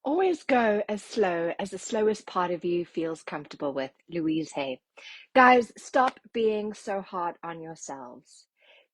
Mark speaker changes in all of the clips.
Speaker 1: Always go as slow as the slowest part of you feels comfortable with. Louise Hay. Guys, stop being so hard on yourselves.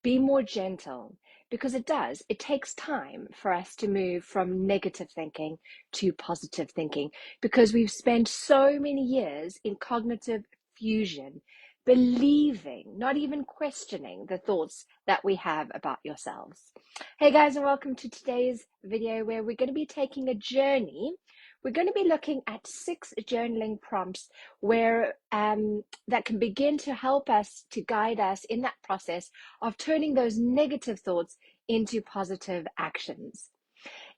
Speaker 1: Be more gentle because it does. It takes time for us to move from negative thinking to positive thinking because we've spent so many years in cognitive fusion, believing, not even questioning the thoughts that we have about yourselves. Hey guys, and welcome to today's video where we're going to be taking a journey. We're going to be looking at 6 journaling prompts where that can begin to help us, to guide us in that process of turning those negative thoughts into positive actions.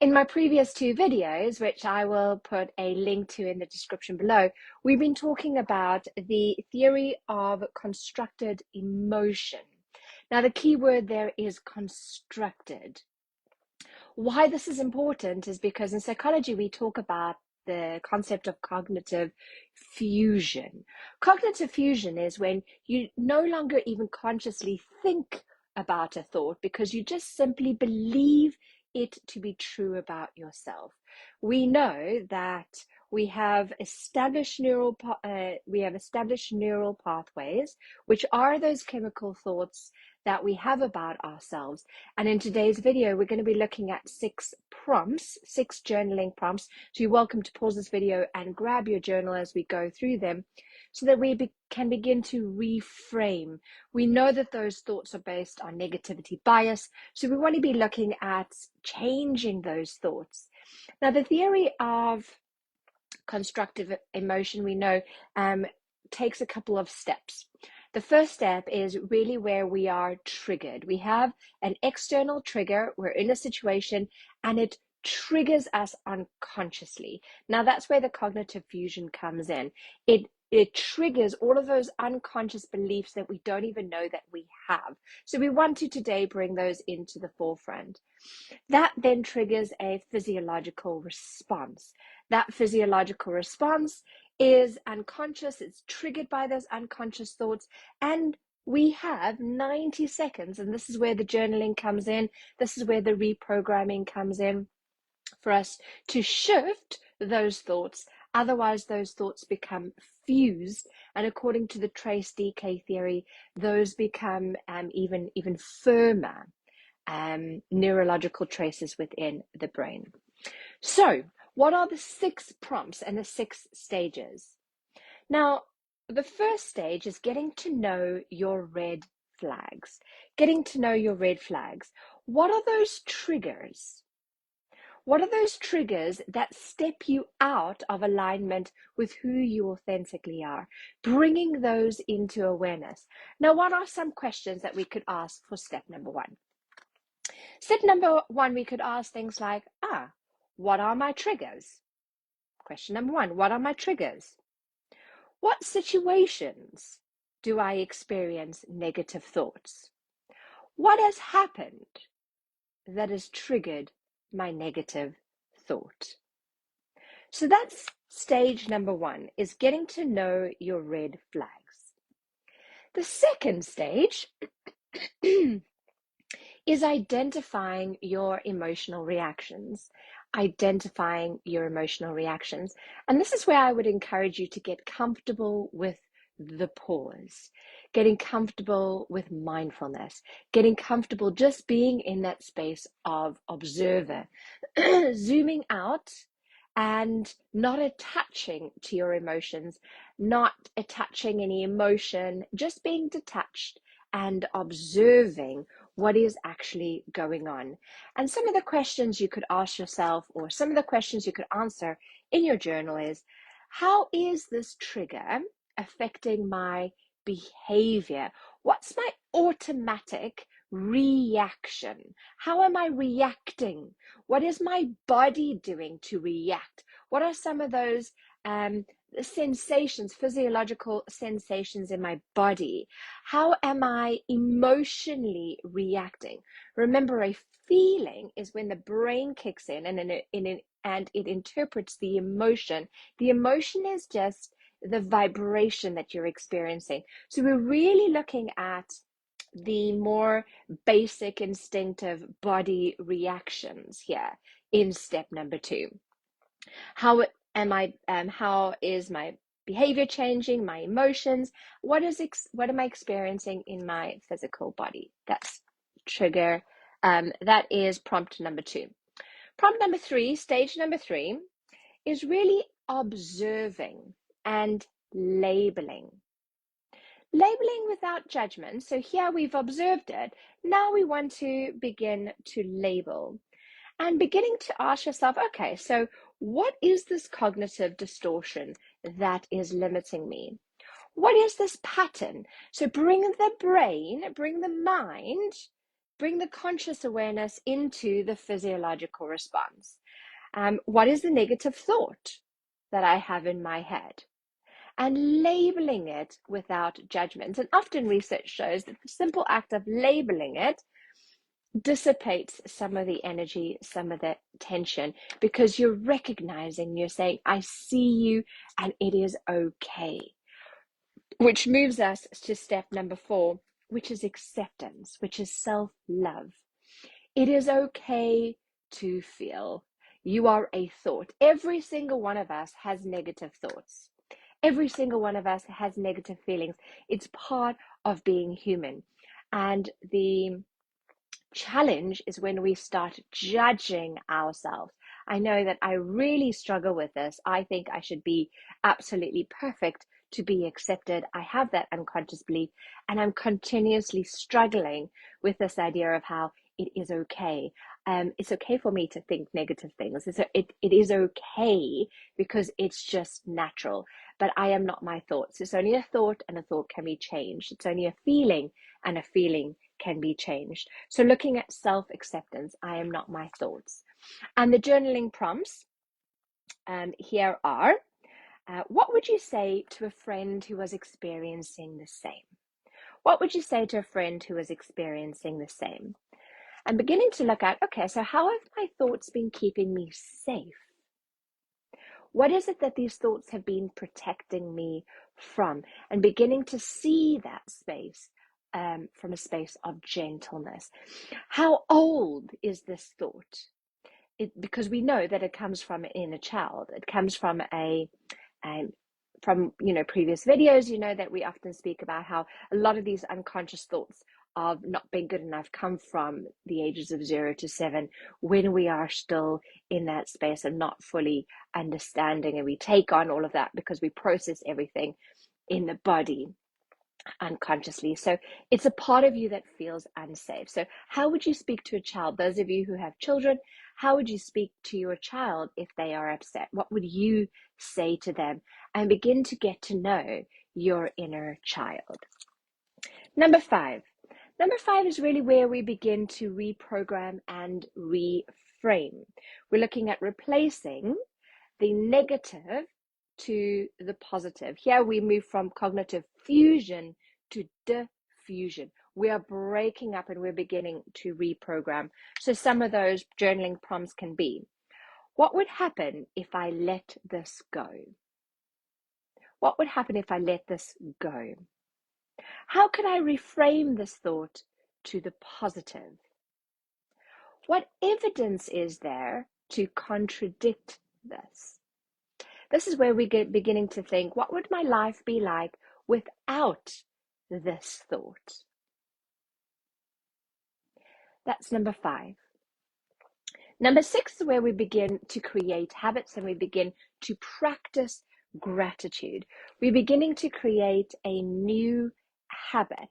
Speaker 1: In my previous 2 videos, which I will put a link to in the description below, we've been talking about the theory of constructed emotion. Now, the key word there is constructed. Why this is important is because in psychology, we talk about the concept of cognitive fusion. Cognitive fusion is when you no longer even consciously think about a thought because you just simply believe it to be true about yourself. We know that we have established neural pathways, which are those chemical thoughts that we have about ourselves. And in today's video, we're going to be looking at 6 prompts, 6 journaling prompts. So you're welcome to pause this video and grab your journal as we go through them so that we can begin to reframe. We know that those thoughts are based on negativity bias, so we want to be looking at changing those thoughts. Now, the theory of constructive emotion, we know, takes a couple of steps. The first step is really where we are triggered. We have an external trigger, we're in a situation, and it triggers us unconsciously. Now, that's where the cognitive fusion comes in. It triggers all of those unconscious beliefs that we don't even know that we have. So we want to today bring those into the forefront. That then triggers a physiological response. That physiological response is unconscious, it's triggered by those unconscious thoughts, and we have 90 seconds, and this is where the journaling comes in, this is where the reprogramming comes in, for us to shift those thoughts. Otherwise, those thoughts become fused, and according to the trace decay theory, those become even firmer neurological traces within the brain. So, what are the 6 prompts and the 6 stages? Now, the first stage is getting to know your red flags. Getting to know your red flags. What are those triggers? What are those triggers that step you out of alignment with who you authentically are? Bringing those into awareness. Now, what are some questions that we could ask for step number 1? Step number 1, we could ask things like, what are my triggers? Question number 1, what are my triggers? What situations do I experience negative thoughts? What has happened that has triggered my negative thought? So that's stage number 1, is getting to know your red flags. The second stage is identifying your emotional reactions. Identifying your emotional reactions. And this is where I would encourage you to get comfortable with the pause, getting comfortable with mindfulness, getting comfortable just being in that space of observer, zooming out and not attaching to your emotions, not attaching any emotion, just being detached and observing what is actually going on. And some of the questions you could ask yourself, or some of the questions you could answer in your journal is, how is this trigger affecting my behavior? What's my automatic reaction? How am I reacting? What is my body doing to react? What are some of those sensations, physiological sensations in my body? How am I emotionally reacting? Remember, a feeling is when the brain kicks in and it interprets the emotion. The emotion is just the vibration that you're experiencing. So we're really looking at the more basic instinctive body reactions here in step number 2. How how is my behavior changing, my emotions? What am I experiencing in my physical body? That's trigger. That is prompt number 2. Prompt number 3, stage number 3, is really observing and labeling. Labeling without judgment. So here we've observed it. Now we want to begin to label and beginning to ask yourself, okay, so what is this cognitive distortion that is limiting me? What is this pattern? So bring the brain, bring the mind, bring the conscious awareness into the physiological response. What is the negative thought that I have in my head? And labeling it without judgment. And often research shows that the simple act of labeling it dissipates some of the energy, some of the tension, because you're recognizing, you're saying, I see you and it is okay. Which moves us to step number 4, which is acceptance, which is self-love. It is okay to feel. You are a thought. Every single one of us has negative thoughts. Every single one of us has negative feelings. It's part of being human. And the challenge is when we start judging ourselves. I know that I really struggle with this. I think I should be absolutely perfect to be accepted. I have that unconscious belief, and I'm continuously struggling with this idea of how it is okay. It's okay for me to think negative things. It is okay because it's just natural. But I am not my thoughts. It's only a thought, and a thought can be changed. It's only a feeling, and a feeling can be changed. So looking at self-acceptance, I am not my thoughts. And the journaling prompts here are, what would you say to a friend who was experiencing the same? What would you say to a friend who was experiencing the same? And beginning to look at, okay, so how have my thoughts been keeping me safe? What is it that these thoughts have been protecting me from? And beginning to see that space from a space of gentleness. How old is this thought? Because we know that it comes from an inner child. It comes from from previous videos, that we often speak about how a lot of these unconscious thoughts of not being good enough come from the ages of 0 to 7, when we are still in that space of not fully understanding, and we take on all of that because we process everything in the body unconsciously. So it's a part of you that feels unsafe. So how would you speak to a child? Those of you who have children, how would you speak to your child if they are upset? What would you say to them? And begin to get to know your inner child. Number 5. Number 5 is really where we begin to reprogram and reframe. We're looking at replacing the negative to the positive. Here we move from cognitive fusion to diffusion. We are breaking up and we're beginning to reprogram. So some of those journaling prompts can be, what would happen if I let this go? What would happen if I let this go? How can I reframe this thought to the positive? What evidence is there to contradict this? This is where we get beginning to think, what would my life be like without this thought? That's number 5. Number 6 is where we begin to create habits and we begin to practice gratitude. We're beginning to create a new habit.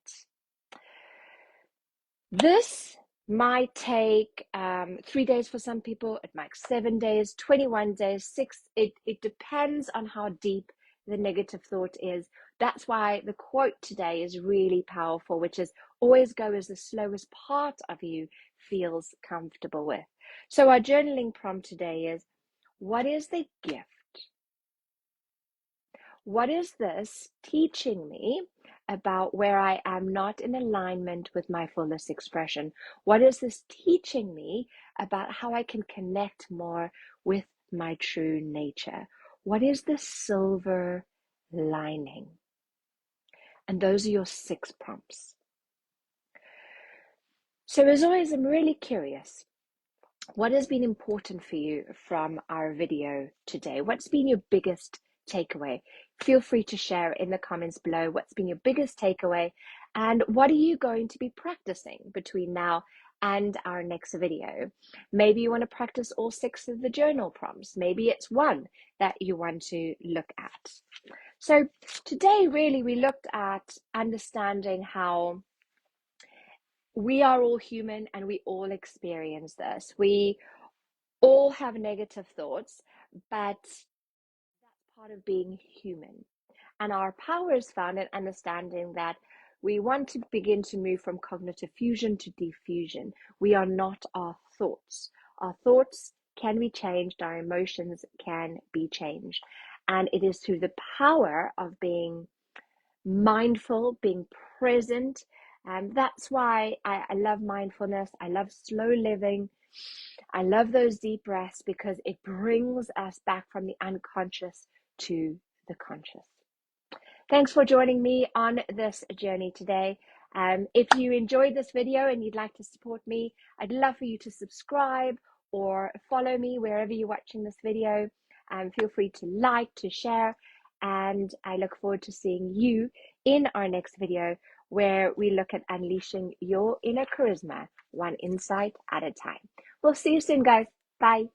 Speaker 1: This might take 3 days for some people. It might 7 days, 21 days, 6. It depends on how deep the negative thought is. That's why the quote today is really powerful, which is always go as the slowest part of you feels comfortable with. So our journaling prompt today is, what is the gift? What is this teaching me about where I am not in alignment with my fullest expression? What is this teaching me about how I can connect more with my true nature? What is the silver lining? And those are your 6 prompts. So as always, I'm really curious. what has been important for you from our video today? What's been your biggest takeaway? Feel free to share in the comments below what's been your biggest takeaway and what are you going to be practicing between now and our next video. Maybe you want to practice all 6 of the journal prompts. Maybe it's one that you want to look at. So today, really, we looked at understanding how we are all human and we all experience this. We all have negative thoughts, but that's part of being human. And our power is found in understanding that we want to begin to move from cognitive fusion to diffusion. We are not our thoughts. Our thoughts can be changed, our emotions can be changed. And it is through the power of being mindful, being present. And that's why I love mindfulness. I love slow living. I love those deep breaths because it brings us back from the unconscious to the conscious. Thanks for joining me on this journey today. If you enjoyed this video and you'd like to support me, I'd love for you to subscribe or follow me wherever you're watching this video. Feel free to like, to share, and I look forward to seeing you in our next video where we look at unleashing your inner charisma, one insight at a time. We'll see you soon, guys. Bye.